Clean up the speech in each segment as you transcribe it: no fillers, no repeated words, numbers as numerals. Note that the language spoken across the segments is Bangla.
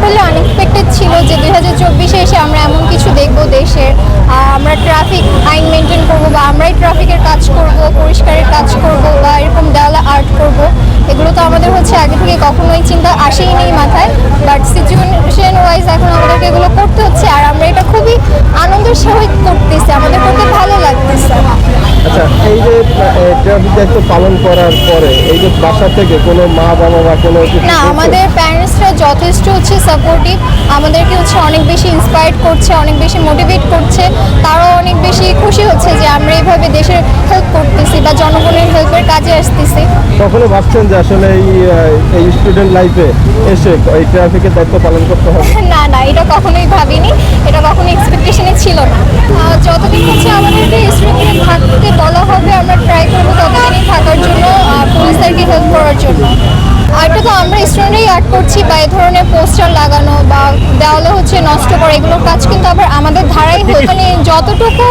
টোটালি আনএক্সপেক্টেড ছিল যে 2024-এ এসে আমরা এমন কিছু দেখব দেশের। আমরা ট্রাফিক আইন মেনটেন করবো বা আমরাই ট্রাফিকের কাজ করব, পরিষ্কারের কাজ করব বা এরকম দেওয়ালে আর্ট করব, এগুলো তো আমাদের আগে থেকে কখনোই চিন্তা আসেই নেই মাথায়। বাট সিচুয়েশন ওয়াইজ এখন আমাদেরকে এগুলো করতে হচ্ছে, আর আমরা এটা খুবই আনন্দের সহিত করতেছি, আমাদের করতে ভালো লাগতেছে। আচ্ছা, এই যে ট্রাফিক দায়িত্ব পালন করার পরে এই যে বাসা থেকে কোনো মা বাবা বা কোনো না, আমাদের প্যারেন্টসরা যথেষ্ট সাপোর্টিভ, আমাদেরকে অনেক বেশি ইন্সপায়ার্ড করছে, অনেক বেশি মোটিভেট করছে। তারাও অনেক বেশি খুশি হচ্ছে যে আমরা এইভাবে দেশের হেল্প করতেছি বা জনগণের হেল্পের কাজে আসতেছি। কখনো ভাবছেন যে আসলে এই স্টুডেন্ট লাইফে এসে এই ট্রাফিকের দায়িত্ব পালন করতে হবে? না না, এটা কখনোই ভাবিনি, এটা কখনো এক্সপেকটেশনে ছিল না। যতদিন আমাদেরকে স্টুডেন্টে থাকতে বলা হবে আমরা ট্রাই করবো ততদিনই থাকার জন্য, পুলিশদেরকে হেল্প করার জন্য। আর এটা তো আমরা স্টুডেন্টরাই আর্ট করছি বা এই ধরনের পোস্টার লাগানো বা দেওয়ালে নষ্ট করা, এগুলোর কাজ কিন্তু আবার আমাদের ধারাই মানে যতটুকু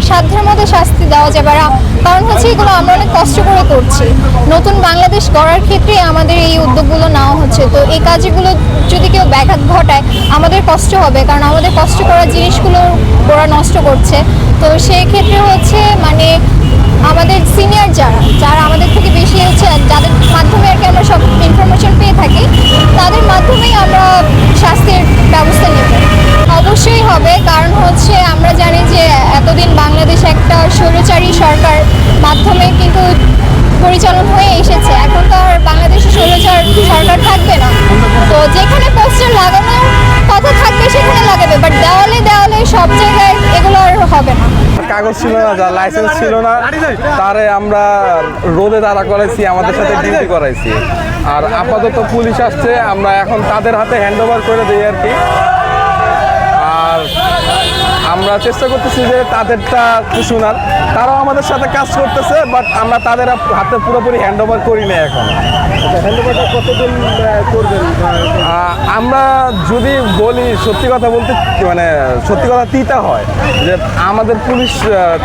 সাধ্যের মধ্যে শাস্তি দেওয়া যাবে। কারণ এগুলো আমরা অনেক কষ্ট করে করছি, নতুন বাংলাদেশ গড়ার ক্ষেত্রে আমাদের এই উদ্যোগগুলো নেওয়া হচ্ছে। তো এই কাজগুলো যদি কেউ ব্যাঘাত ঘটায় আমাদের কষ্ট হবে, কারণ আমাদের কষ্ট করা জিনিসগুলো ওরা নষ্ট করছে। তো সেই ক্ষেত্রে মানে আমাদের সিনিয়র যারা আমাদের থেকে বেশি যাদের মাধ্যমে আর কি আমরা সব ইনফরমেশন পেয়ে থাকি, তাদের মাধ্যমেই আমরা শাস্তির ব্যবস্থা নেব। অবশ্যই হবে, কারণ আমরা জানি যে এতদিন বাংলাদেশ একটা স্বৈরাচারী সরকার মাধ্যমে কিন্তু পরিচালন হয়ে এসেছে। এখন তো আর বাংলাদেশে স্বৈরাচার সরকার থাকবে না, তো যেখানে পোস্টার লাগানোর কথা থাকবে সেখানে লাগাবে, বাট দেওয়ালে সব জায়গায় এগুলো আর হবে না। কাগজ ছিল না, যার লাইসেন্স ছিল না, তারে আমরা রোদে দাঁড়া করাইছি, আমাদের সাথে ডিউটি করাইছি। আর আপাতত পুলিশ আসছে, আমরা এখন তাদের হাতে হ্যান্ড ওভার করে দিই আর কি। আর আমরা চেষ্টা করতেছি যে তাদেরটা শোনার, তারাও আমাদের সাথে কাজ করতেছে, বাট আমরা তাদের হাতে পুরোপুরি হ্যান্ড ওভার করি না এখন। হ্যান্ড ওভারটা কতদিন করবেন? আমরা যদি বলি সত্যি কথা বলতে, মানে সত্যি কথা তিতা হয় যে আমাদের পুলিশ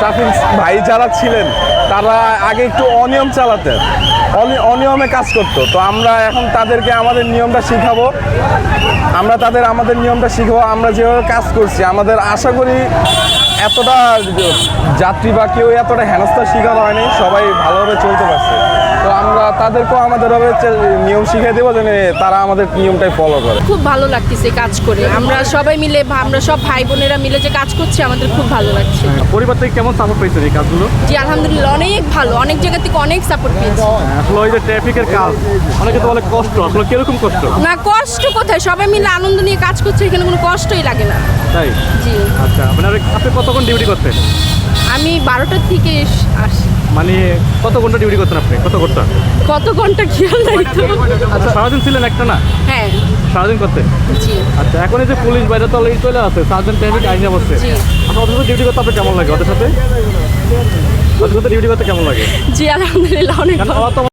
ট্রাফিক ভাই যারা ছিলেন তারা আগে একটু অনিয়ম চালাতেন, অনিয়মে কাজ করতো। তো আমরা এখন তাদেরকে আমাদের নিয়মটা শিখাবো, আমরা আমাদের নিয়মটা শিখাবো। আমরা যেভাবে কাজ করছি, আমাদের আশা করি এতটা যাত্রী বা কেউ এতটা হেনস্থার শিকার হয়নি, সবাই ভালোভাবে চলতে পারছে। তো আমরা তাদেরকেও আমাদেরভাবে নিয়ম শিখিয়ে দেবো যেন তারা আমাদের নিয়মটাই ফলো করে। খুব ভালো লাগতেছে কাজ করে, আমরা সবাই মিলে, আমরা সব ভাই বোনেরা মিলে যে কাজ করছি আমাদের খুব ভালো লাগছে। পরিবার থেকে কেমন সাপোর্ট পেয়েছেন এই কাজগুলো? জি আলহামদুলিল্লাহ, অনেক ভালো, অনেক জায়গা থেকে অনেক সাপোর্ট পেয়েছি। আসলে ওই যে ট্রাফিকের কাজ অনেকে তো বলে কষ্ট, আসলে কিরকম কষ্ট? না, কষ্ট কোথায়, সবাই মিলে আনন্দ নিয়ে কাজ করছে, এখানে কোনো কষ্টই লাগে না। তাই? জি। আচ্ছা, আপনি কতক্ষণ ডিউটি করতেন? আমি 12টার থেকে আসি। মানে কত ঘন্টা ডিউটি করতেন আপনি? কত ঘন্টা খেয়াল নাই তো। আচ্ছা, সারাদিন ছিলেন একটা না? হ্যাঁ, সারাদিন করতেন? জি। আচ্ছা, এখন এই যে পুলিশ বাইরে চলে আসে, সারাদিন ট্রাফিক আইনে বসছে, জি। আপনার ওদের সাথে ডিউটি করতে আপনার কেমন লাগে? ওদের সাথে ডিউটি করতে কেমন লাগে? জি আলহামদুলিল্লাহ, অনেক ভালো।